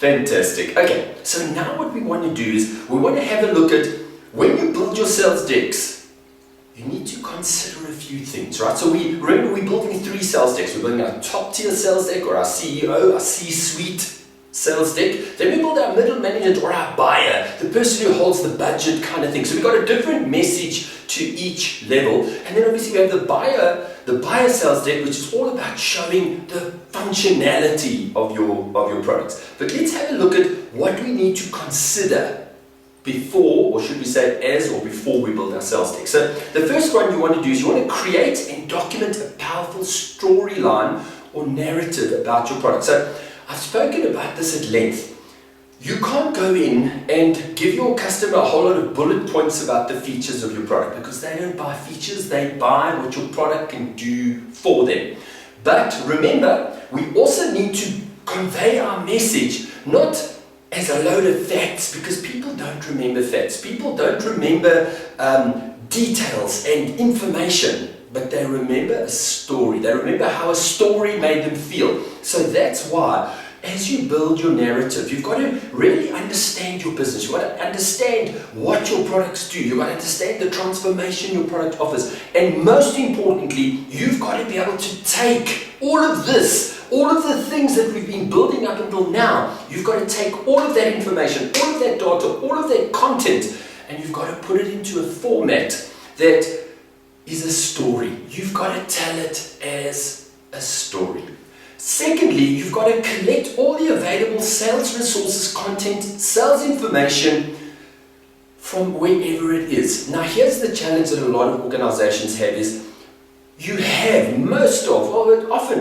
Fantastic. Okay, so now what we want to do is we want to have a look at when you build your sales decks, you need to consider a few things, right? So we're building 3 sales decks. We're building our top tier sales deck, or our CEO, our C-suite sales deck. Then we build our middle management, or our buyer, the person who holds the budget kind of thing. So we've got a different message to each level. And then obviously we have the buyer sales deck, which is all about showing the functionality of your products. But let's have a look at what we need to consider before, or should we say as or before, we build our sales deck. So the first one you want to do is you want to create and document a powerful storyline or narrative about your product. So I've spoken about this at length. You can't go in and give your customer a whole lot of bullet points about the features of your product, because they don't buy features, they buy what your product can do for them. But remember, we also need to convey our message, not as a load of facts, because people don't remember facts. People don't remember details and information, but they remember a story. They remember how a story made them feel. So that's why, as you build your narrative, you've got to really understand your business. You've got to understand what your products do. You've got to understand the transformation your product offers. And most importantly, you've got to be able to take all of this, all of the things that we've been building up until now, you've got to take all of that information, all of that data, all of that content, and you've got to put it into a format that is a story. You've got to tell it as a story. Secondly, you've got to collect all the available sales resources, content, sales information from wherever it is. Now, here's the challenge that a lot of organizations have is you have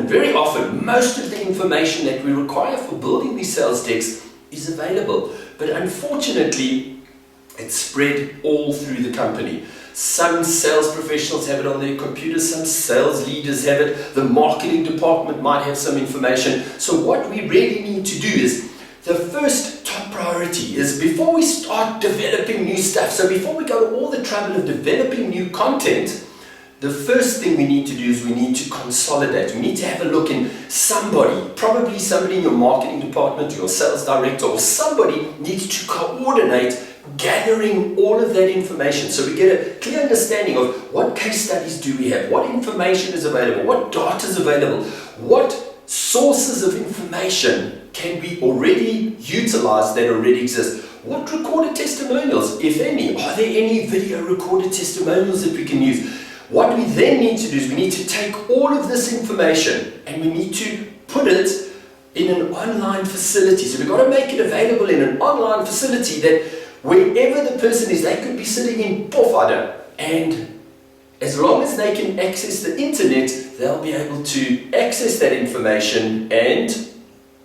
very often, most of the information that we require for building these sales decks is available. But unfortunately, it's spread all through the company. Some sales professionals have it on their computers, some sales leaders have it, the marketing department might have some information. So what we really need to do is, the first top priority is, before we start developing new stuff, so before we go to all the trouble of developing new content, the first thing we need to do is we need to consolidate. We need to have a look in probably somebody in your marketing department, your sales director, or somebody needs to coordinate gathering all of that information, so we get a clear understanding of what case studies do we have, what information is available, what data is available, what sources of information can we already utilize that already exist, what recorded testimonials, if any, are there any video recorded testimonials that we can use. What we then need to do is we need to take all of this information and we need to put it in an online facility. So we've got to make it available in an online facility that wherever the person is, they could be sitting in Pofadder, and as long as they can access the internet, they'll be able to access that information and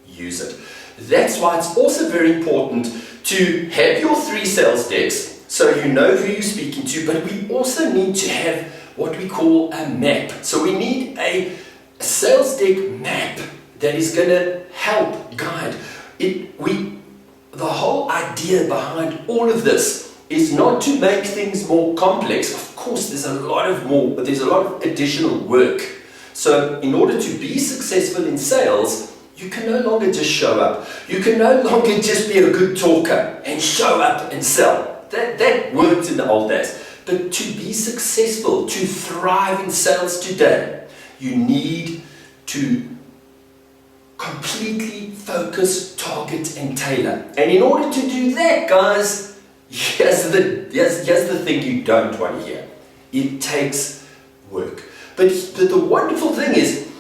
use it. That's why it's also very important to have your 3 sales decks, so you know who you're speaking to, but we also need to have what we call a map. So we need a sales deck map that is going to help guide it. The whole idea behind all of this is not to make things more complex. Of course, there's a lot of additional work. So in order to be successful in sales, you can no longer just show up. You can no longer just be a good talker and show up and sell. That worked in the old days. But to be successful, to thrive in sales today, you need to completely focus, target, and tailor. And in order to do that, guys, here's the thing you don't want to hear. It takes work. But the wonderful thing is,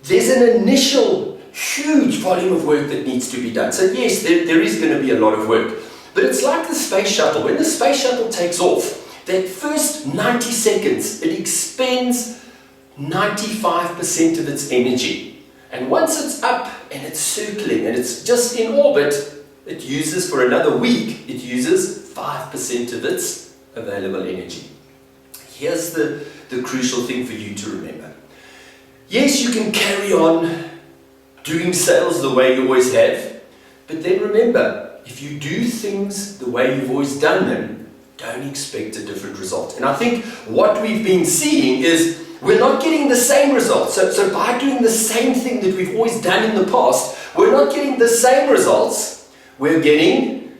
there's an initial huge volume of work that needs to be done. So yes, there is going to be a lot of work. But it's like the space shuttle. When the space shuttle takes off, that first 90 seconds, it expends 95% of its energy. And once it's up and it's circling and it's just in orbit, it uses for another week, it uses 5% of its available energy. Here's the crucial thing for you to remember. Yes, you can carry on doing sales the way you always have, but then remember, if you do things the way you've always done them, don't expect a different result. And I think what we've been seeing is we're not getting the same results. So by doing the same thing that we've always done in the past, we're not getting the same results. we're getting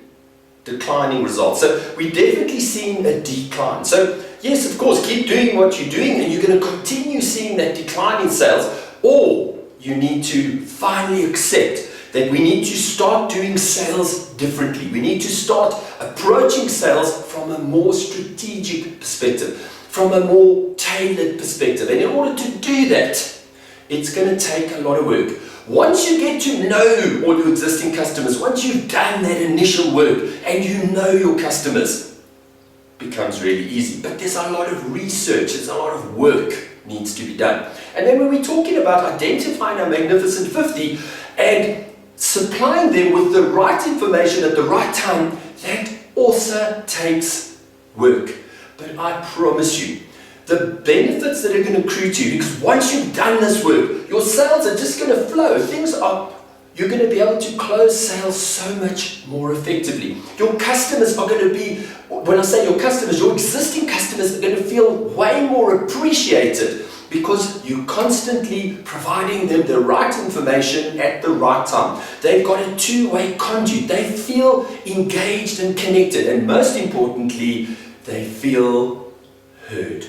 declining results. So we're definitely seeing a decline. So yes, of course, keep doing what you're doing and you're going to continue seeing that decline in sales, or you need to finally accept that we need to start doing sales differently. We need to start approaching sales from a more strategic perspective, from a more tailored perspective. And in order to do that, it's going to take a lot of work. Once you get to know all your existing customers, once you've done that initial work and you know your customers, it becomes really easy. But there's a lot of research, there's a lot of work needs to be done. And then when we're talking about identifying our Magnificent 50 and supplying them with the right information at the right time, that also takes work. But I promise you, the benefits that are going to accrue to you, because once you've done this work, your sales are just going to flow. You're going to be able to close sales so much more effectively. Your customers are going to be, when I say your customers, your existing customers are going to feel way more appreciated because you're constantly providing them the right information at the right time. They've got a two-way conduit. They feel engaged and connected, and most importantly, they feel heard.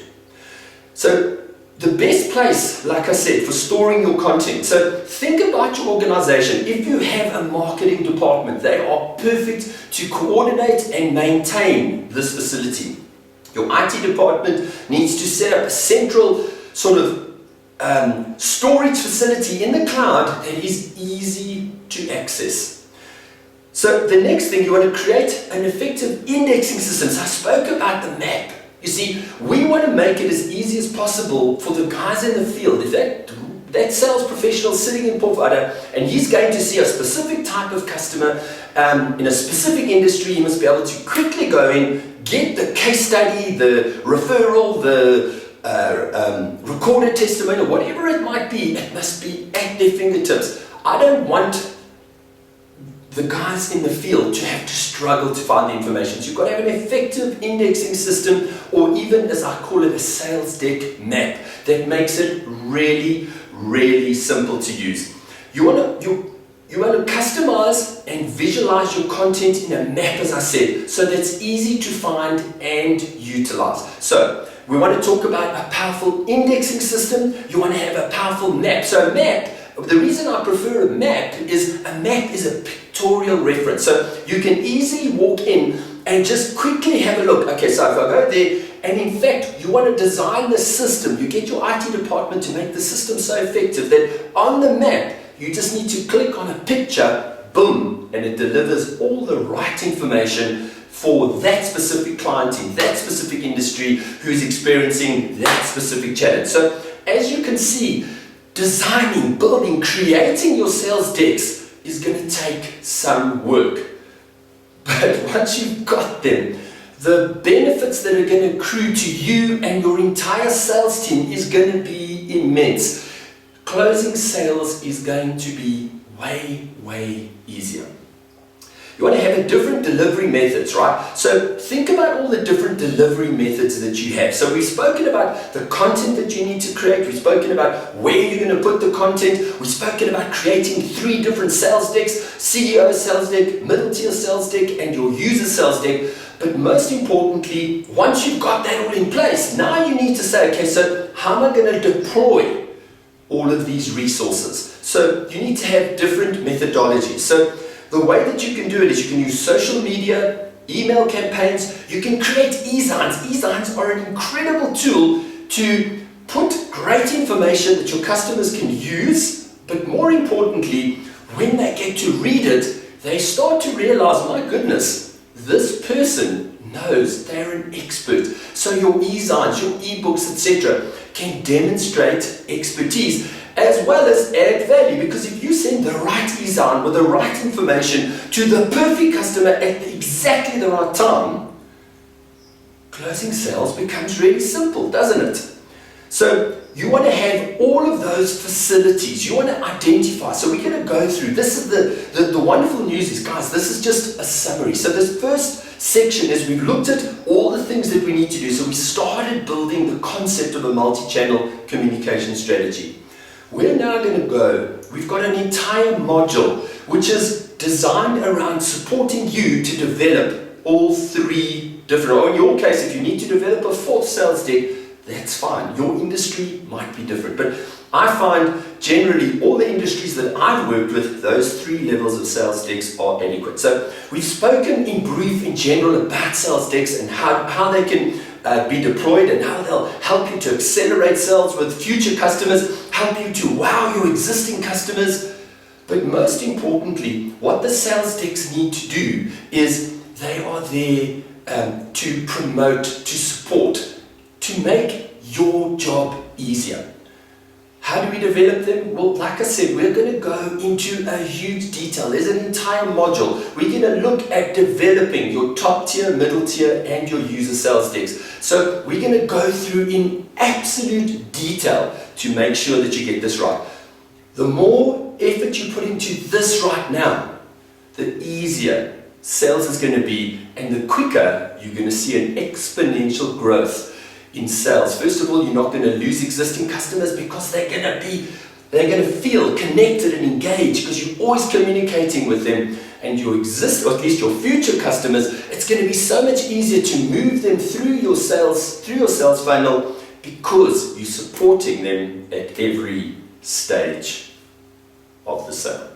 So the best place, like I said, for storing your content. So think about your organization. If you have a marketing department, they are perfect to coordinate and maintain this facility. Your IT department needs to set up a central sort of storage facility in the cloud that is easy to access. So the next thing, you want to create an effective indexing system. So I spoke about the map. You see, we want to make it as easy as possible for the guys in the field. If that sales professional sitting in Port Vila and he's going to see a specific type of customer in a specific industry, he must be able to quickly go in, get the case study, the referral, the recorded testimonial, whatever it might be, it must be at their fingertips. I don't want the guys in the field to have to struggle to find the information. So you've got to have an effective indexing system, or even, as I call it, a sales deck map that makes it really, really simple to use. You want to customize and visualize your content in a map, as I said, so that it's easy to find and utilize. So we want to talk about a powerful indexing system. You want to have a powerful map. So a map, the reason I prefer a map is a pictorial reference. So you can easily walk in and just quickly have a look. Okay, so if I go there, and in fact, you want to design the system. You get your IT department to make the system so effective that on the map, you just need to click on a picture, boom, and it delivers all the right information for that specific client in that specific industry who's experiencing that specific challenge. So as you can see, designing, building, creating your sales decks is going to take some work. But once you've got them, the benefits that are going to accrue to you and your entire sales team is going to be immense. Closing sales is going to be way, way easier. You want to have different delivery methods, right? So think about all the different delivery methods that you have. So we've spoken about the content that you need to create. We've spoken about where you're going to put the content. We've spoken about creating 3 different sales decks: CEO sales deck, middle tier sales deck, and your user sales deck. But most importantly, once you've got that all in place, now you need to say, okay, so how am I going to deploy all of these resources? So you need to have different methodologies. So the way that you can do it is you can use social media, email campaigns, you can create e-signs. E-signs are an incredible tool to put great information that your customers can use, but more importantly, when they get to read it, they start to realize, my goodness, this person knows, they're an expert. So your e-signs, your e-books, etc. can demonstrate expertise as well as add value, because if you send the right e-sign with the right information to the perfect customer at exactly the right time, closing sales becomes really simple, doesn't it? So you want to have all of those facilities. You want to identify. So we're going to go through. This is the wonderful news is, guys, this is just a summary. So this first section is we've looked at all the things that we need to do. So we started building the concept of a multi-channel communication strategy. We're now going to go. We've got an entire module, which is designed around supporting you to develop all three different, or in your case, if you need to develop a fourth sales deck, that's fine. Your industry might be different. But I find generally all the industries that I've worked with, those three levels of sales decks are adequate. So we've spoken in brief, in general, about sales decks and how they can be deployed and how they'll help you to accelerate sales with future customers, help you to wow your existing customers. But most importantly, what the sales decks need to do is they are there to promote, to support, to make your job easier. How do we develop them? Well, like I said, we're going to go into a huge detail. There's an entire module. We're going to look at developing your top tier, middle tier, and your user sales decks. So we're going to go through in absolute detail to make sure that you get this right. The more effort you put into this right now, the easier sales is going to be, and the quicker you're going to see an exponential growth in sales. First of all, you're not going to lose existing customers because they're going to feel connected and engaged because you're always communicating with them. And your or at least your future customers, it's going to be so much easier to move them through your sales funnel because you're supporting them at every stage of the sale.